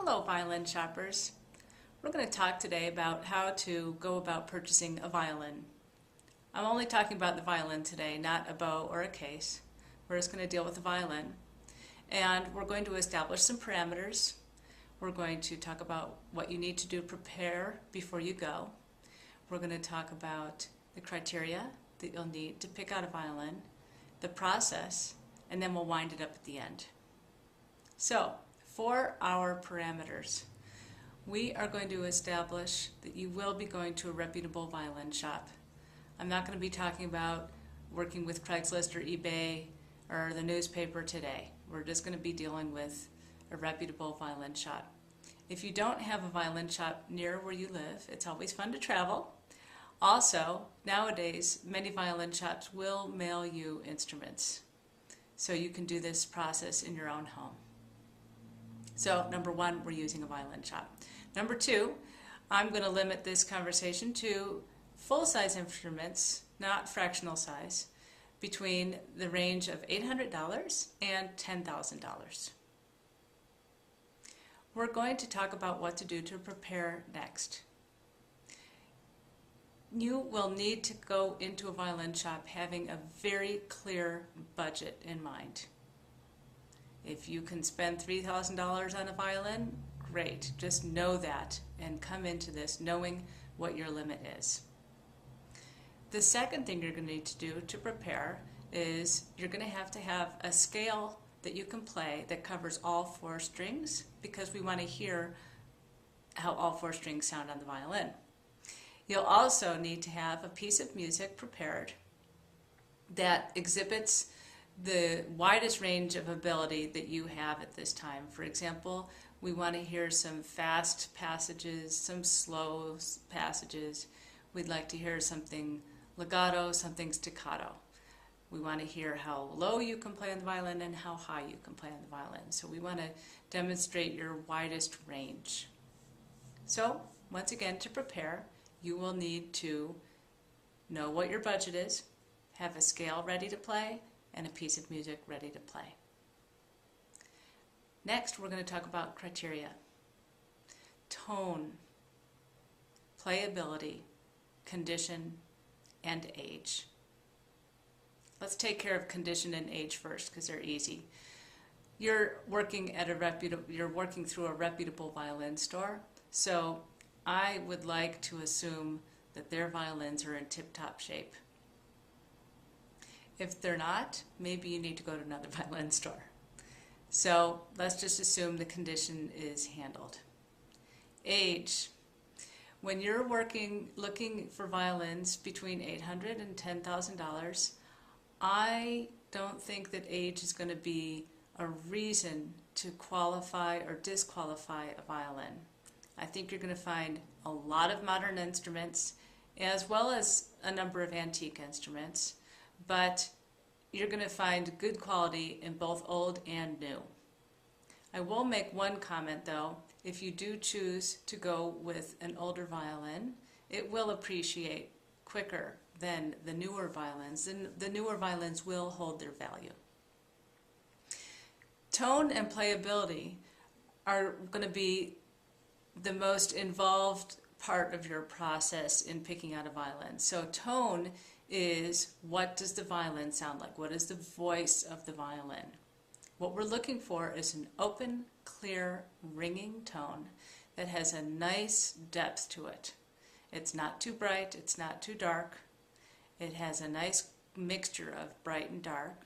Hello, violin shoppers. We're going to talk today about how to go about purchasing a violin. I'm only talking about the violin today, not a bow or a case. We're just going to deal with the violin. And we're going to establish some parameters. We're going to talk about what you need to do to prepare before you go. We're going to talk about the criteria that you'll need to pick out a violin, the process, and then we'll wind it up at the end. So, for our parameters, we are going to establish that you will be going to a reputable violin shop. I'm not going to be talking about working with Craigslist or eBay or the newspaper today. We're just going to be dealing with a reputable violin shop. If you don't have a violin shop near where you live, it's always fun to travel. Also, nowadays, many violin shops will mail you instruments, so you can do this process in your own home. So, number one, we're using a violin shop. Number two, I'm going to limit this conversation to full-size instruments, not fractional size, between the range of $800 and $10,000. We're going to talk about what to do to prepare next. You will need to go into a violin shop having a very clear budget in mind. If you can spend $3,000 on a violin, great. Just know that and come into this knowing what your limit is. The second thing you're going to need to do to prepare is you're going to have a scale that you can play that covers all four strings, because we want to hear how all four strings sound on the violin. You'll also need to have a piece of music prepared that exhibits the widest range of ability that you have at this time. For example, we want to hear some fast passages, some slow passages. We'd like to hear something legato, something staccato. We want to hear how low you can play on the violin and how high you can play on the violin. So we want to demonstrate your widest range. So, once again, to prepare, you will need to know what your budget is, have a scale ready to play, and a piece of music ready to play. Next, we're going to talk about criteria. Tone, playability, condition, and age. Let's take care of condition and age first, because they're easy. You're working through a reputable violin store, so I would like to assume that their violins are in tip-top shape. If they're not, maybe you need to go to another violin store. So let's just assume the condition is handled. Age. When you're looking for violins between $800 and $10,000, I don't think that age is going to be a reason to qualify or disqualify a violin. I think you're going to find a lot of modern instruments as well as a number of antique instruments, but you're going to find good quality in both old and new. I will make one comment though. If you do choose to go with an older violin, it will appreciate quicker than the newer violins, and the newer violins will hold their value. Tone and playability are going to be the most involved part of your process in picking out a violin. So tone is, what does the violin sound like? What is the voice of the violin? What we're looking for is an open, clear, ringing tone that has a nice depth to it. It's not too bright, it's not too dark. It has a nice mixture of bright and dark.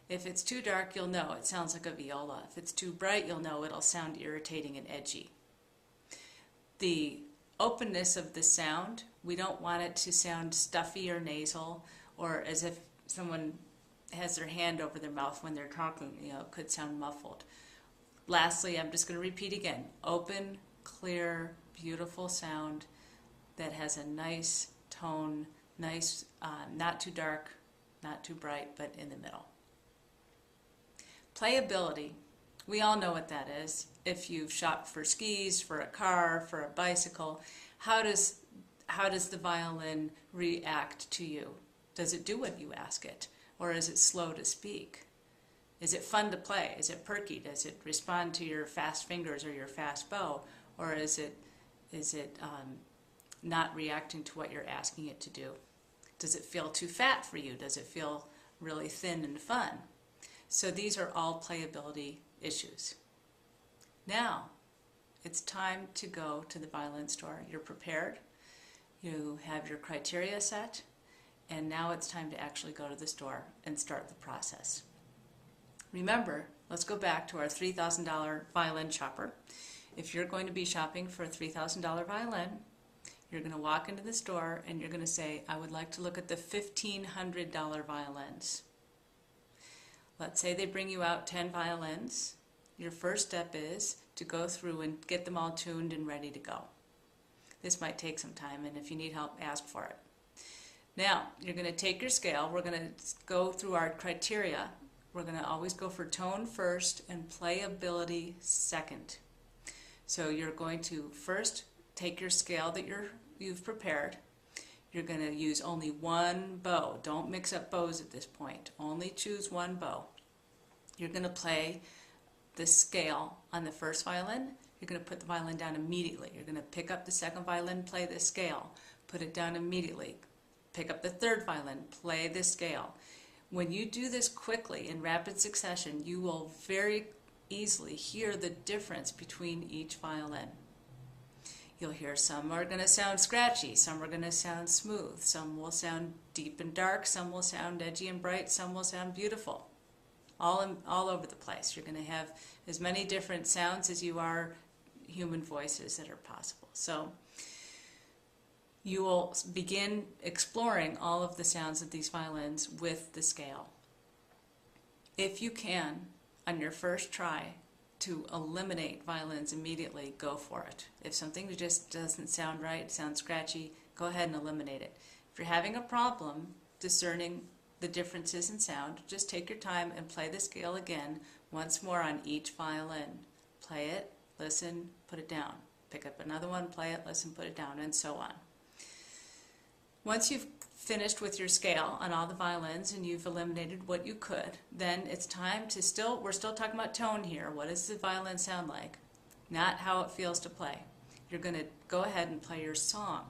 If it's too dark, you'll know it sounds like a viola. If it's too bright, you'll know it'll sound irritating and edgy. The openness of the sound, we don't want it to sound stuffy or nasal, or as if someone has their hand over their mouth when they're talking. It could sound muffled. Lastly, I'm just going to repeat again. Open, clear, beautiful sound that has a nice tone, nice, not too dark, not too bright, but in the middle. Playability. We all know what that is. If you've shopped for skis, for a car, for a bicycle, how does the violin react to you? Does it do what you ask it? Or is it slow to speak? Is it fun to play? Is it perky? Does it respond to your fast fingers or your fast bow? Or is it not reacting to what you're asking it to do? Does it feel too fat for you? Does it feel really thin and fun? So these are all playability issues. Now, it's time to go to the violin store. You're prepared. You have your criteria set. And now it's time to actually go to the store and start the process. Remember, let's go back to our $3,000 violin shopper. If you're going to be shopping for a $3,000 violin, you're going to walk into the store and you're going to say, I would like to look at the $1,500 violins. Let's say they bring you out 10 violins. Your first step is to go through and get them all tuned and ready to go. This might take some time, and if you need help, ask for it. Now, you're going to take your scale. We're going to go through our criteria. We're going to always go for tone first and playability second. So you're going to first take your scale that you've prepared. You're going to use only one bow. Don't mix up bows at this point. Only choose one bow. You're going to play the scale on the first violin. You're going to put the violin down immediately. You're going to pick up the second violin, play the scale, put it down immediately. Pick up the third violin, play the scale. When you do this quickly in rapid succession, you will very easily hear the difference between each violin. You'll hear some are going to sound scratchy, some are going to sound smooth, some will sound deep and dark, some will sound edgy and bright, some will sound beautiful. All over the place. You're going to have as many different sounds as you are human voices that are possible. So you will begin exploring all of the sounds of these violins with the scale. If you can, on your first try, to eliminate violins immediately, go for it. If something just doesn't sound right, sounds scratchy, go ahead and eliminate it. If you're having a problem discerning the differences in sound, just take your time and play the scale again once more on each violin. Play it, listen, put it down. Pick up another one, play it, listen, put it down, and so on. Once you've finished with your scale on all the violins and you've eliminated what you could, then it's time to we're still talking about tone here. What does the violin sound like? Not how it feels to play. You're going to go ahead and play your song.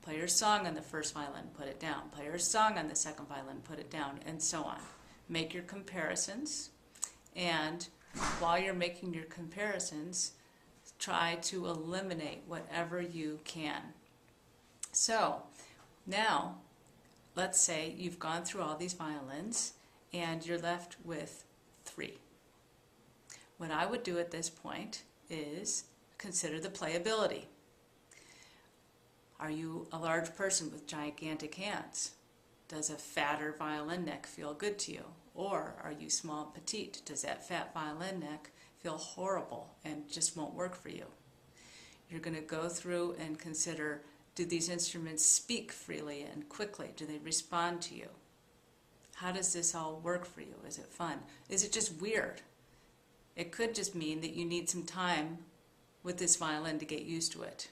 Play your song on the first violin, put it down. Play your song on the second violin, put it down, and so on. Make your comparisons, and while you're making your comparisons, try to eliminate whatever you can. So, now, let's say you've gone through all these violins, and you're left with 3. What I would do at this point is consider the playability. Are you a large person with gigantic hands? Does a fatter violin neck feel good to you? Or are you small and petite? Does that fat violin neck feel horrible and just won't work for you? You're going to go through and consider, do these instruments speak freely and quickly? Do they respond to you? How does this all work for you? Is it fun? Is it just weird? It could just mean that you need some time with this violin to get used to it.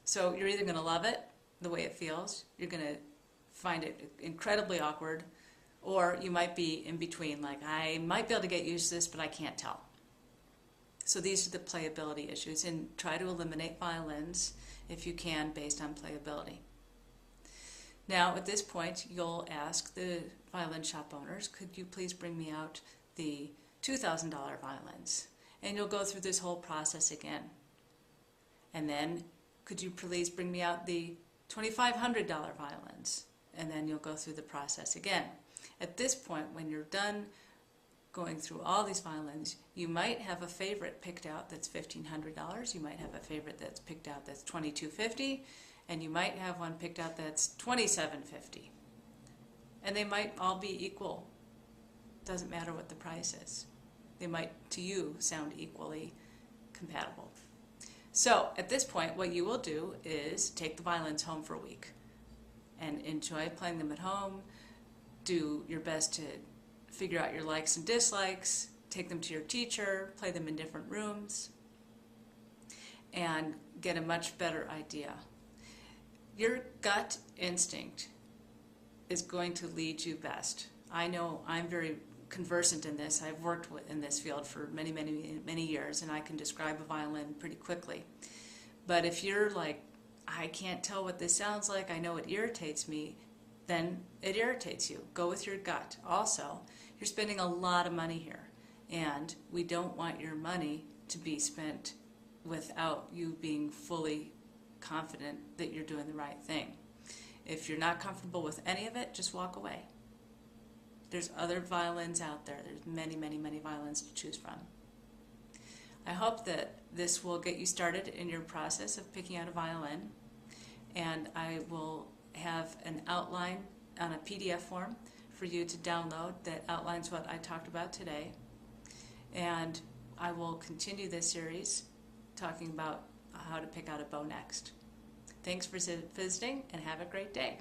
So you're either going to love it, the way it feels, you're going to find it incredibly awkward, or you might be in between, like, I might be able to get used to this, but I can't tell. So these are the playability issues, and try to eliminate violins if you can based on playability. Now at this point you'll ask the violin shop owners, could you please bring me out the $2,000 violins? And you'll go through this whole process again. And then, could you please bring me out the $2,500 violins? And then you'll go through the process again. At this point, when you're done going through all these violins, you might have a favorite picked out that's $1,500. You might have a favorite that's picked out that's $2,250, and you might have one picked out that's $2,750. And they might all be equal. Doesn't matter what the price is. They might, to you, sound equally compatible. So at this point, what you will do is take the violins home for a week and enjoy playing them at home. Do your best to figure out your likes and dislikes, take them to your teacher, play them in different rooms, and get a much better idea. Your gut instinct is going to lead you best. I know I'm very conversant in this. I've worked in this field for many, many, many years, and I can describe a violin pretty quickly. But if you're like, I can't tell what this sounds like, I know it irritates me, then it irritates you. Go with your gut. Also, you're spending a lot of money here, and we don't want your money to be spent without you being fully confident that you're doing the right thing. If you're not comfortable with any of it, just walk away. There's other violins out there. There's many, many, many violins to choose from. I hope that this will get you started in your process of picking out a violin, and I will have an outline on a PDF form for you to download that outlines what I talked about today. And I will continue this series talking about how to pick out a bow next. Thanks for visiting, and have a great day.